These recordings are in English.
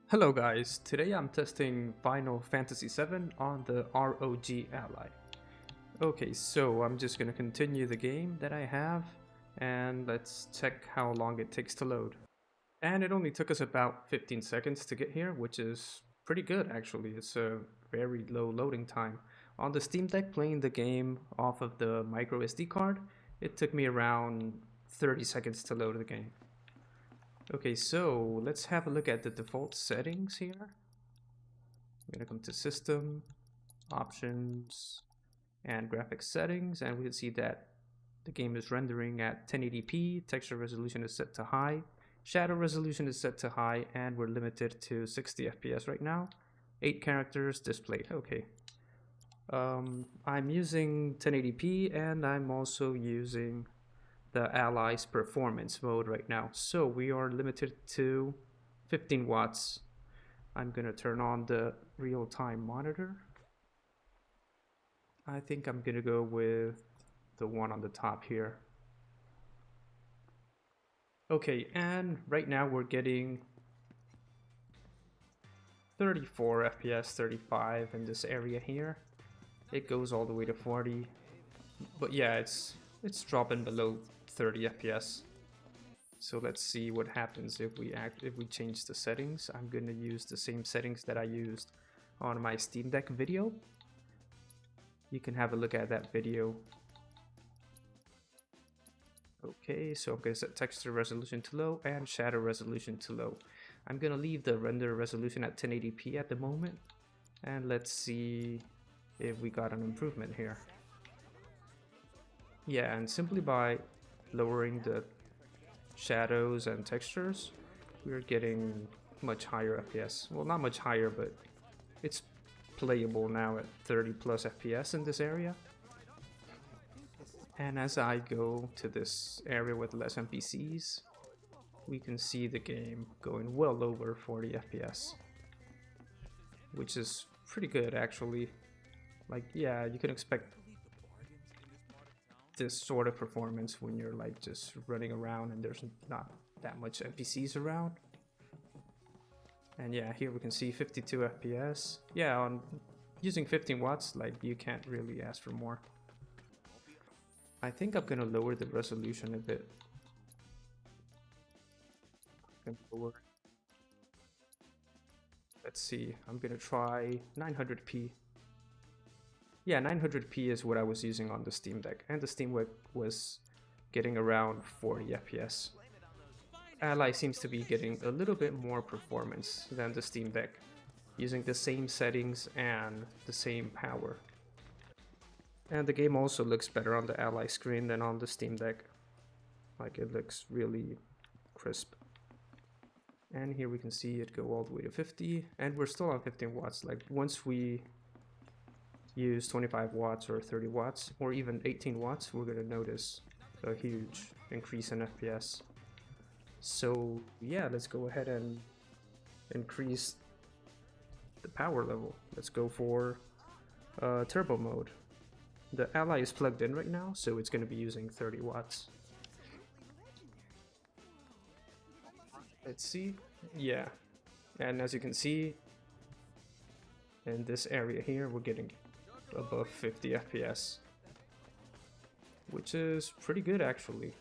Hello guys, today I'm testing Final Fantasy VII on the ROG Ally. Okay, so I'm just gonna continue the game that I have and let's check how long it takes to load. And it only took us about 15 seconds to get here, which is pretty good actually. It's a very low loading time. On the Steam Deck playing the game off of the micro SD card, it took me around 30 seconds to load the game. Okay, so let's have a look at the default settings here. I'm gonna come to System, Options, and Graphics Settings, and we can see that the game is rendering at 1080p, texture resolution is set to high, shadow resolution is set to high, and we're limited to 60 FPS right now. 8 characters displayed, okay. I'm using 1080p, and I'm also using the Ally's performance mode right now. So we are limited to 15 watts. I'm gonna turn on the real-time monitor. I think I'm gonna go with the one on the top here. Okay, and right now we're getting 34 FPS, 35 in this area here. It goes all the way to 40, but yeah, it's dropping below 30 FPS. So let's see what happens if we change the settings. I'm gonna use the same settings that I used on my Steam Deck video. You can have a look at that video. Okay, so I'm gonna set texture resolution to low and shadow resolution to low. I'm gonna leave the render resolution at 1080p at the moment, and let's see if we got an improvement here. Yeah, and simply by lowering the shadows and textures, we're getting much higher FPS. Well, not much higher, but it's playable now at 30 plus FPS in this area. And as I go to this area with less NPCs, we can see the game going well over 40 FPS, which is pretty good actually. Like, yeah, you can expect this sort of performance when you're like just running around and there's not that much NPCs around. And yeah, here we can see 52 FPS. Yeah, on using 15 watts, like, you can't really ask for more. I think I'm gonna lower the resolution a bit. Let's see, I'm gonna try 900p. Yeah, 900p is what I was using on the Steam Deck, and the Steam Deck was getting around 40 FPS. Ally seems to be getting a little bit more performance than the Steam Deck, using the same settings and the same power. And the game also looks better on the Ally screen than on the Steam Deck. Like, it looks really crisp. And here we can see it go all the way to 50, and we're still on 15 watts. Like, once we use 25 watts or 30 watts or even 18 watts, we're gonna notice a huge increase in FPS. So yeah, let's go ahead and increase the power level. Let's go for turbo mode. The Ally is plugged in right now, so it's going to be using 30 watts. Let's see. Yeah, and as you can see, in this area here, we're getting above 50 FPS, which is pretty good actually.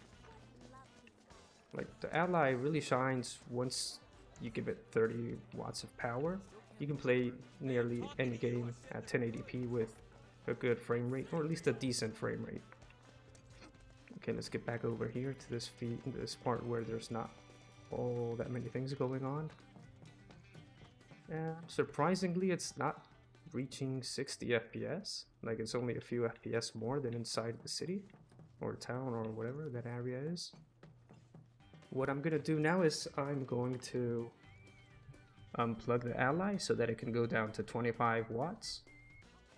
Like, the Ally really shines once you give it 30 watts of power. You can play nearly any game at 1080p with a good frame rate, or at least a decent frame rate. Okay, let's get back over here to this part where there's not all that many things going on. And surprisingly, it's not reaching 60 FPS. Like, it's only a few FPS more than inside the city or town or whatever that area is. What I'm gonna do now is I'm going to unplug the Ally so that it can go down to 25 watts.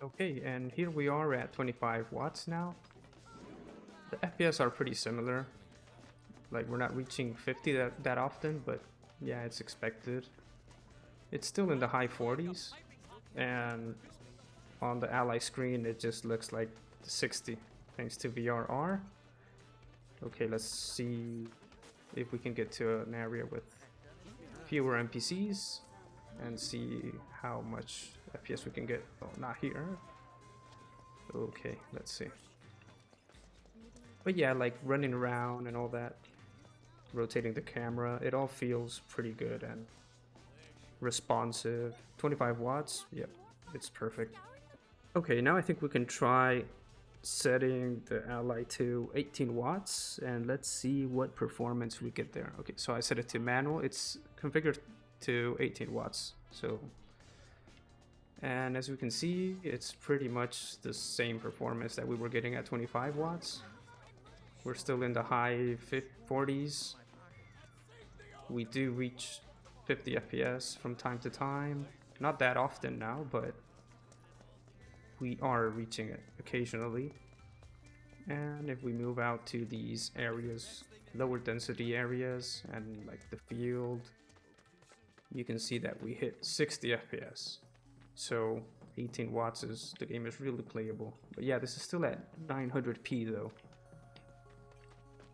Okay, and here we are at 25 watts now. The FPS are pretty similar. Like, we're not reaching 50 that often, but yeah, it's expected. It's still in the high 40s, and on the Ally screen it just looks like 60 thanks to VRR. Okay, let's see if we can get to an area with fewer NPCs. and see how much FPS we can get. Oh, not here. Okay, let's see. But yeah, like running around and all that, rotating the camera, it all feels pretty good and responsive. 25 watts, yep, it's perfect. Okay, now I think we can try setting the Ally to 18 watts and let's see what performance we get there. Okay, so I set it to manual. It's configured to 18 watts. So, and as we can see, it's pretty much the same performance that we were getting at 25 watts. We're still in the high 40s. We do reach 50 FPS from time to time. Not that often now, but we are reaching it occasionally. And if we move out to these areas, lower density areas and like the field, you can see that we hit 60 FPS. So 18 watts is, the game is really playable. But yeah, this is still at 900p though.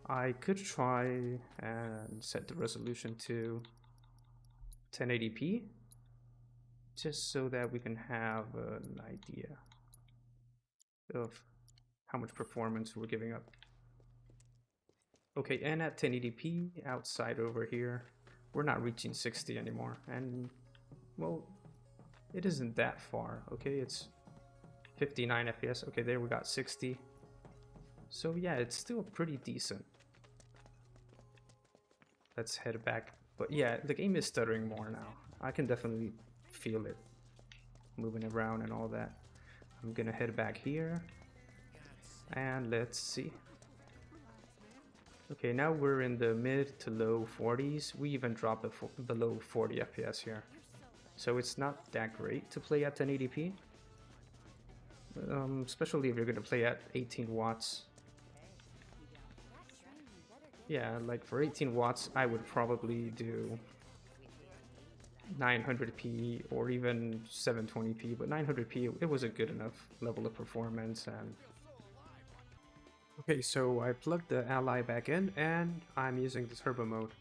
I could try and set the resolution to 1080p just so that we can have an idea of how much performance we're giving up. Okay, and at 1080p outside over here, we're not reaching 60 anymore, and well, it isn't that far. Okay, it's 59 FPS. Okay, there we got 60. So yeah, it's still pretty decent. Let's head back. But yeah, the game is stuttering more now. I can definitely feel it moving around and all that. I'm gonna head back here and let's see. Okay, now we're in the mid to low 40s. We even dropped below 40 FPS here. So it's not that great to play at 1080p. Especially if you're gonna play at 18 watts. Yeah, like for 18 watts, I would probably do 900p or even 720p, but 900p, it was a good enough level of performance. And okay, so I plugged the Ally back in and I'm using the turbo mode.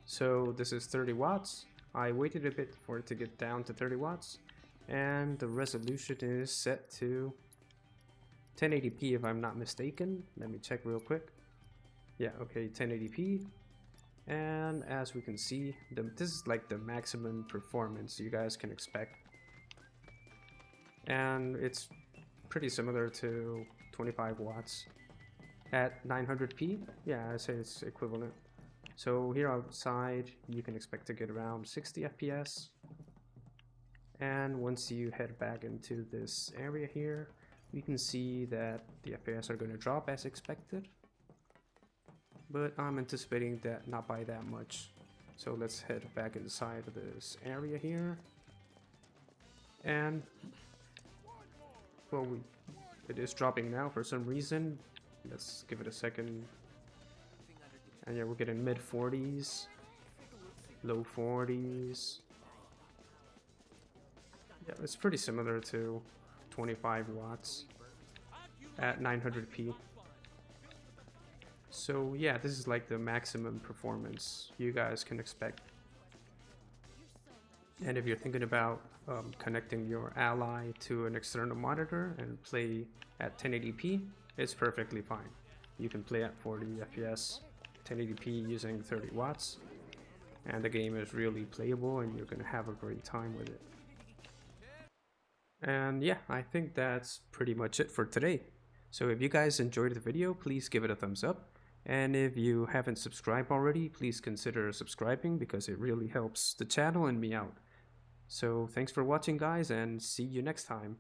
So this is 30 watts. I waited a bit for it to get down to 30 watts and the resolution is set to 1080p if I'm not mistaken. Let me check real quick. Yeah, okay, 1080p. And as we can see, this is like the maximum performance you guys can expect. And it's pretty similar to 25 watts. At 900p, yeah, I say it's equivalent. So here outside, you can expect to get around 60 FPS. And once you head back into this area here, you can see that the FPS are going to drop as expected. But I'm anticipating that not by that much. So let's head back inside of this area here. And well, it is dropping now for some reason. Let's give it a second. And yeah, we're getting mid 40s, low 40s. Yeah, it's pretty similar to 25 watts at 900p. So yeah, this is like the maximum performance you guys can expect. And if you're thinking about connecting your Ally to an external monitor and play at 1080p, it's perfectly fine. You can play at 40 FPS, 1080p using 30 watts, and the game is really playable and you're gonna have a great time with it. And yeah, I think that's pretty much it for today. So if you guys enjoyed the video, please give it a thumbs up. And if you haven't subscribed already, please consider subscribing because it really helps the channel and me out. So thanks for watching guys and see you next time.